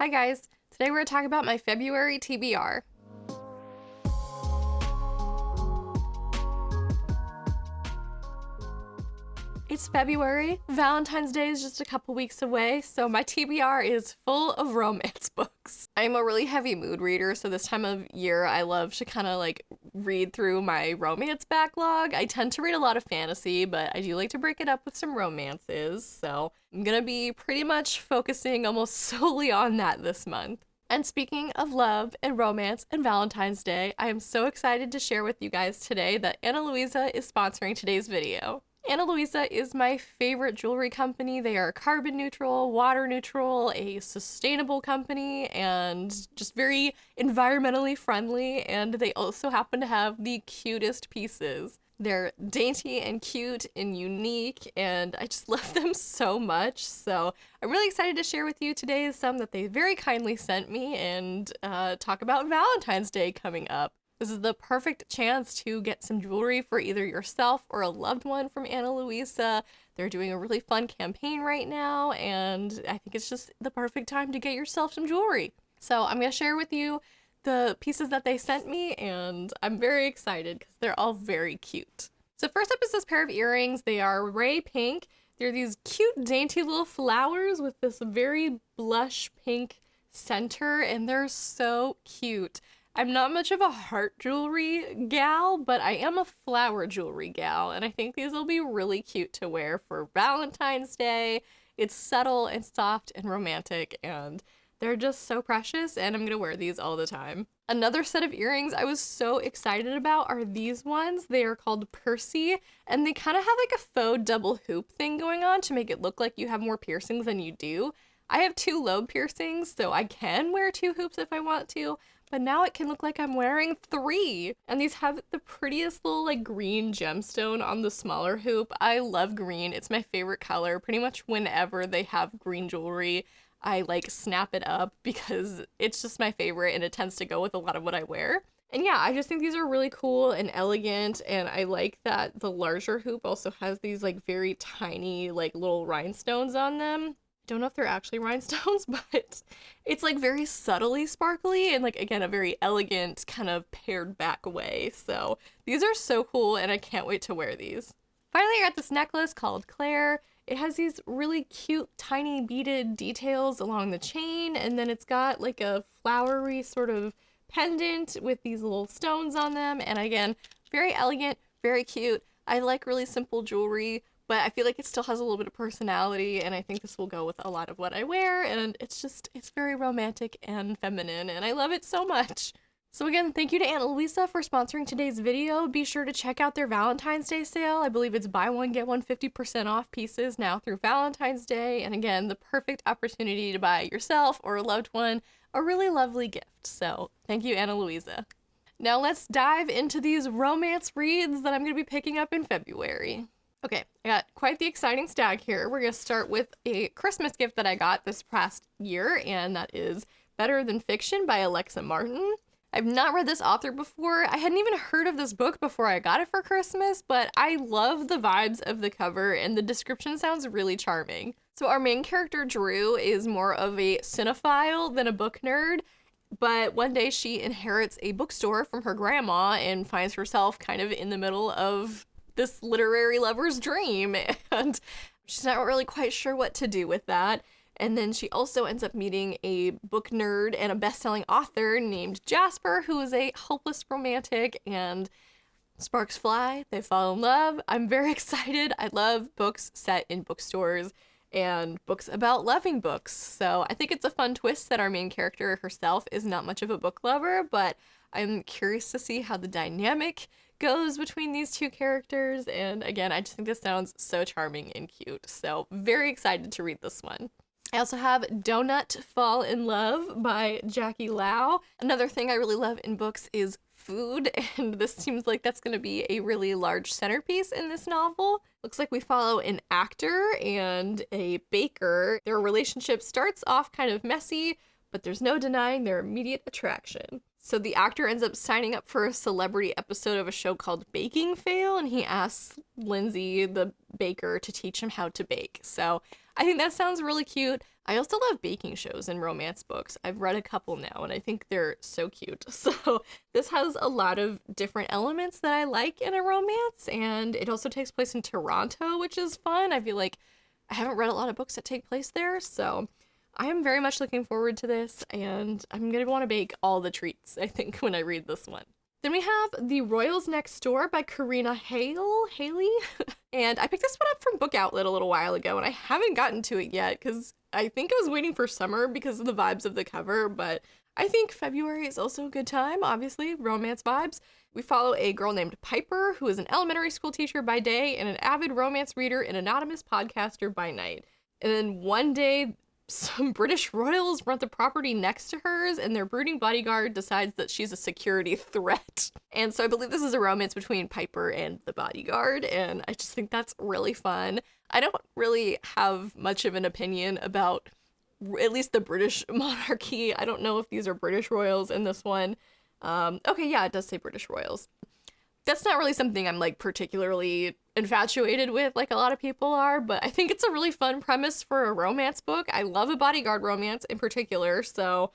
Hi guys, today we're going to talk about my February TBR. It's February, Valentine's Day is just a couple weeks away, so my TBR is full of romance books. I'm a really heavy mood reader, so this time of year I love to kind of read through my romance backlog. I tend to read a lot of fantasy, but I do like to break it up with some romances, so I'm gonna be pretty much focusing almost solely on that this month. And speaking of love and romance and Valentine's Day, I am so excited to share with you guys today that Ana Luisa is sponsoring today's video. Ana Luisa is my favorite jewelry company. They are carbon neutral, water neutral, a sustainable company, and just very environmentally friendly, and they also happen to have the cutest pieces. They're dainty and cute and unique, and I just love them so much. So I'm really excited to share with you today some that they very kindly sent me and talk about Valentine's Day coming up. This is the perfect chance to get some jewelry for either yourself or a loved one from Ana Luisa. They're doing a really fun campaign right now, and I think it's just the perfect time to get yourself some jewelry. So I'm going to share with you the pieces that they sent me, and I'm very excited because they're all very cute. So first up is this pair of earrings. They are ray pink. They're these cute, dainty little flowers with this very blush pink center, and they're so cute. I'm not much of a heart jewelry gal, but I am a flower jewelry gal, and I think these will be really cute to wear for Valentine's Day. It's subtle and soft and romantic, and they're just so precious, and I'm gonna wear these all the time. Another set of earrings I was so excited about are these ones. They are called Percy, and they kind of have like a faux double hoop thing going on to make it look like you have more piercings than you do. I have 2 lobe piercings, so I can wear 2 hoops if I want to, but now it can look like I'm wearing 3. And these have the prettiest little green gemstone on the smaller hoop. I love green. It's my favorite color. Pretty much whenever they have green jewelry, I snap it up because it's just my favorite and it tends to go with a lot of what I wear. And yeah, I just think these are really cool and elegant, and I like that the larger hoop also has these very tiny little rhinestones on them. Don't know if they're actually rhinestones, but it's very subtly sparkly and again a very elegant kind of pared back way. So these are so cool, and I can't wait to wear these. Finally, I got this necklace called Claire. It has these really cute tiny beaded details along the chain, and then it's got a flowery sort of pendant with these little stones on them, and again, very elegant, very cute. I like really simple jewelry, but I feel like it still has a little bit of personality, and I think this will go with a lot of what I wear, and it's very romantic and feminine, and I love it so much. So again, thank you to Ana Luisa for sponsoring today's video. Be sure to check out their Valentine's Day sale. I believe it's buy one, get one 50% off pieces now through Valentine's Day, and again, the perfect opportunity to buy yourself or a loved one a really lovely gift. So thank you, Ana Luisa. Now let's dive into these romance reads that I'm going to be picking up in February. Okay, I got quite the exciting stack here. We're going to start with a Christmas gift that I got this past year, and that is Better Than Fiction by Alexa Martin. I've not read this author before. I hadn't even heard of this book before I got it for Christmas, but I love the vibes of the cover, and the description sounds really charming. So our main character, Drew, is more of a cinephile than a book nerd, but one day she inherits a bookstore from her grandma and finds herself kind of in the middle of this literary lover's dream, and she's not really quite sure what to do with that. And then she also ends up meeting a book nerd and a best-selling author named Jasper, who is a hopeless romantic, and sparks fly. They fall in love. I'm very excited. I love books set in bookstores and books about loving books. So I think it's a fun twist that our main character herself is not much of a book lover, but I'm curious to see how the dynamic goes between these 2 characters. And again, I just think this sounds so charming and cute. So very excited to read this one. I also have Donut Fall in Love by Jackie Lau. Another thing I really love in books is food, and this seems like that's going to be a really large centerpiece in this novel. Looks like we follow an actor and a baker. Their relationship starts off kind of messy, but there's no denying their immediate attraction. So the actor ends up signing up for a celebrity episode of a show called Baking Fail, and he asks Lindsay, the baker, to teach him how to bake. So I think that sounds really cute. I also love baking shows and romance books. I've read a couple now and I think they're so cute. So this has a lot of different elements that I like in a romance, and it also takes place in Toronto, which is fun. I feel like I haven't read a lot of books that take place there, so I am very much looking forward to this, and I'm going to want to bake all the treats, I think, when I read this one. Then we have The Royals Next Door by Karina Haley. And I picked this one up from Book Outlet a little while ago, and I haven't gotten to it yet because I think I was waiting for summer because of the vibes of the cover, but I think February is also a good time, obviously, romance vibes. We follow a girl named Piper, who is an elementary school teacher by day and an avid romance reader and anonymous podcaster by night. And then one day, some British royals rent the property next to hers, and their brooding bodyguard decides that she's a security threat. And so I believe this is a romance between Piper and the bodyguard, and I just think that's really fun. I don't really have much of an opinion about at least the British monarchy. I don't know if these are British royals in this one. Okay, yeah, it does say British royals. That's not really something I'm like particularly infatuated with like a lot of people are, but I think it's a really fun premise for a romance book. I love a bodyguard romance in particular, so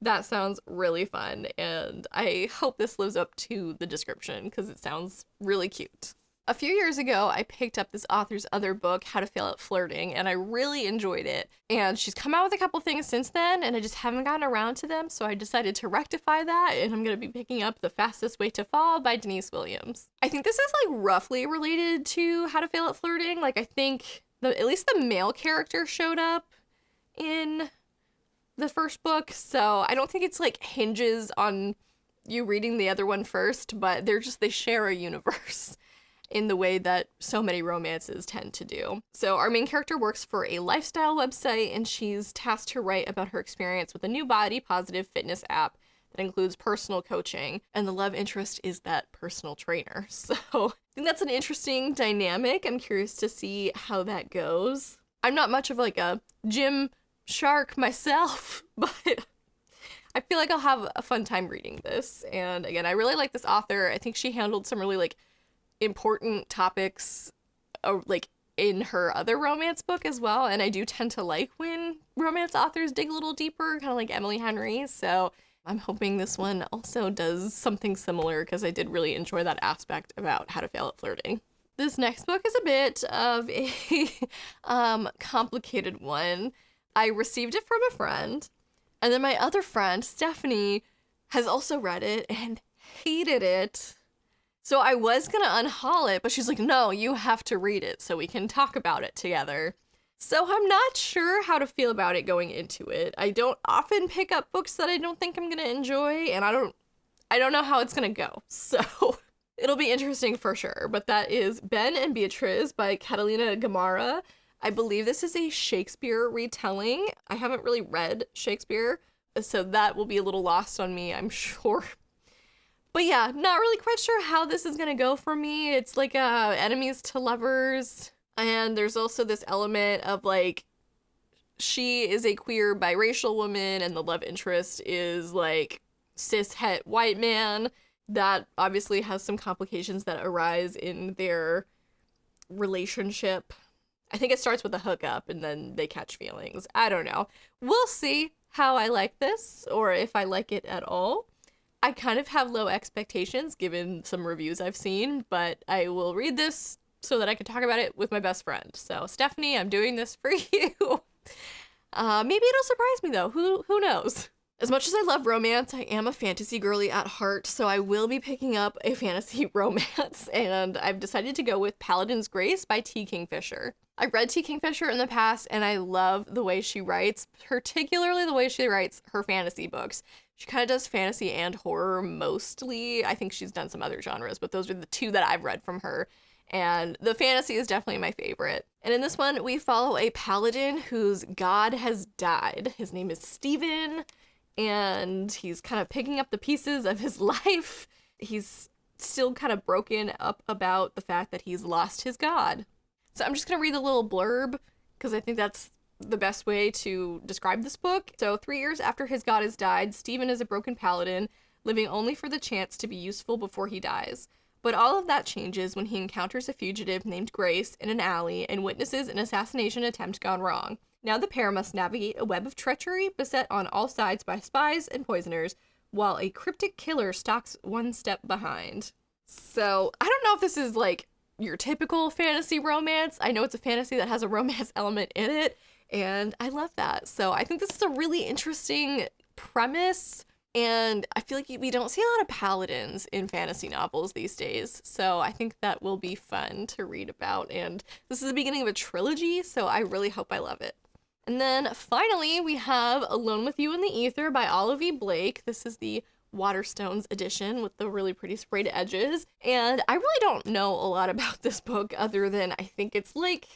that sounds really fun, and I hope this lives up to the description because it sounds really cute. A few years ago, I picked up this author's other book, How to Fail at Flirting, and I really enjoyed it. And she's come out with a couple things since then, and I just haven't gotten around to them, so I decided to rectify that, and I'm going to be picking up The Fastest Way to Fall by Denise Williams. I think this is like roughly related to How to Fail at Flirting. Like, I think at least the male character showed up in the first book, so I don't think it's like hinges on you reading the other one first, but they share a universe in the way that so many romances tend to do. So our main character works for a lifestyle website, and she's tasked to write about her experience with a new body positive fitness app that includes personal coaching, and the love interest is that personal trainer. So I think that's an interesting dynamic. I'm curious to see how that goes. I'm not much of like a gym shark myself, but I feel like I'll have a fun time reading this. And again, I really like this author. I think she handled some really like important topics like in her other romance book as well, and I do tend to like when romance authors dig a little deeper, kind of like Emily Henry, so I'm hoping this one also does something similar because I did really enjoy that aspect about How to Fail at Flirting. This next book is a bit of a complicated one. I received it from a friend, and then my other friend, Stephanie, has also read it and hated it. So I was gonna unhaul it, but she's like, no, you have to read it so we can talk about it together. So I'm not sure how to feel about it going into it. I don't often pick up books that I don't think I'm gonna enjoy, and I don't know how it's gonna go. So it'll be interesting for sure. But that is Ben and Beatriz by Catalina Gamarra. I believe this is a Shakespeare retelling. I haven't really read Shakespeare, so that will be a little lost on me, I'm sure. But yeah, not really quite sure how this is gonna go for me. It's like enemies to lovers, and there's also this element of like she is a queer biracial woman and the love interest is like cis-het white man. That obviously has some complications that arise in their relationship. I think it starts with a hookup and then they catch feelings. I don't know. We'll see how I like this, or if I like it at all. I kind of have low expectations given some reviews I've seen, but I will read this so that I can talk about it with my best friend. So Stephanie, I'm doing this for you. Maybe it'll surprise me though. Who knows? As much as I love romance, I am a fantasy girly at heart, so I will be picking up a fantasy romance, and I've decided to go with Paladin's Grace by T. Kingfisher. I've read T. Kingfisher in the past, and I love the way she writes, particularly the way she writes her fantasy books. She kind of does fantasy and horror mostly. I think she's done some other genres, but those are the two that I've read from her. And the fantasy is definitely my favorite. And in this one, we follow a paladin whose god has died. His name is Stephen, and he's kind of picking up the pieces of his life. He's still kind of broken up about the fact that he's lost his god. So I'm just going to read a little blurb because I think that's the best way to describe this book. So 3 years after his god has died, Stephen is a broken paladin, living only for the chance to be useful before he dies. But all of that changes when he encounters a fugitive named Grace in an alley and witnesses an assassination attempt gone wrong. Now the pair must navigate a web of treachery beset on all sides by spies and poisoners, while a cryptic killer stalks one step behind. So, I don't know if this is like your typical fantasy romance. I know it's a fantasy that has a romance element in it, and I love that. So, I think this is a really interesting premise, and I feel like we don't see a lot of paladins in fantasy novels these days. So, I think that will be fun to read about, and this is the beginning of a trilogy, so I really hope I love it. And then finally, we have Alone with You in the Ether by Olivia Blake. This is the Waterstones edition with the really pretty sprayed edges. And I really don't know a lot about this book other than I think it's like,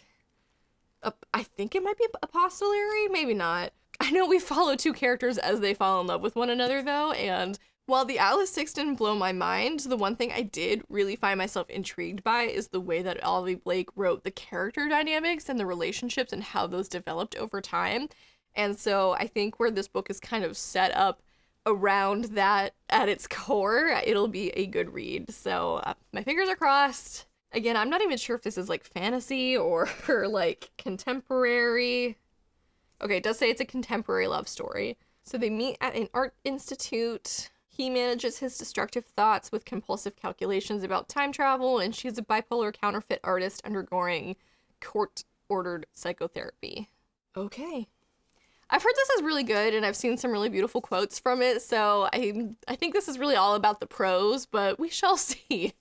I think it might be epistolary, maybe not. I know we follow two characters as they fall in love with one another though, and while the Alice 6 didn't blow my mind, the one thing I did really find myself intrigued by is the way that Olivia Blake wrote the character dynamics and the relationships and how those developed over time. And so I think where this book is kind of set up around that at its core, it'll be a good read. So my fingers are crossed. Again, I'm not even sure if this is like fantasy or like contemporary. Okay, it does say it's a contemporary love story. So they meet at an art institute. He manages his destructive thoughts with compulsive calculations about time travel, and she's a bipolar counterfeit artist undergoing court-ordered psychotherapy. Okay. I've heard this is really good, and I've seen some really beautiful quotes from it, so I think this is really all about the prose, but we shall see.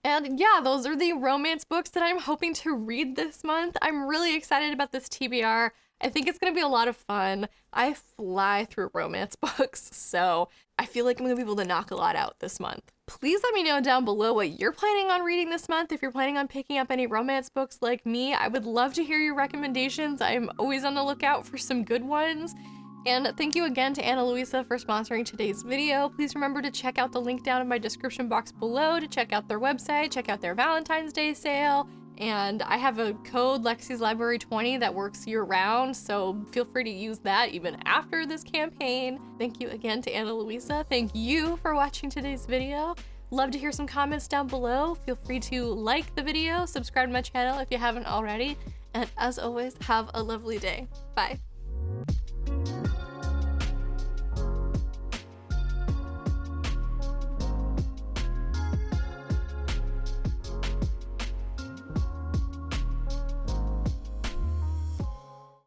And yeah, those are the romance books that I'm hoping to read this month. I'm really excited about this TBR. I think it's going to be a lot of fun. I fly through romance books, so I feel like I'm going to be able to knock a lot out this month. Please let me know down below what you're planning on reading this month. If you're planning on picking up any romance books like me, I would love to hear your recommendations. I'm always on the lookout for some good ones. And thank you again to Ana Luisa for sponsoring today's video. Please remember to check out the link down in my description box below to check out their website, check out their Valentine's Day sale. And I have a code Lexi's Library 20 that works year round, so feel free to use that even after this campaign. Thank you again to Ana Luisa. Thank you for watching today's video. Love to hear some comments down below. Feel free to like the video, subscribe to my channel if you haven't already, and as always, have a lovely day. Bye.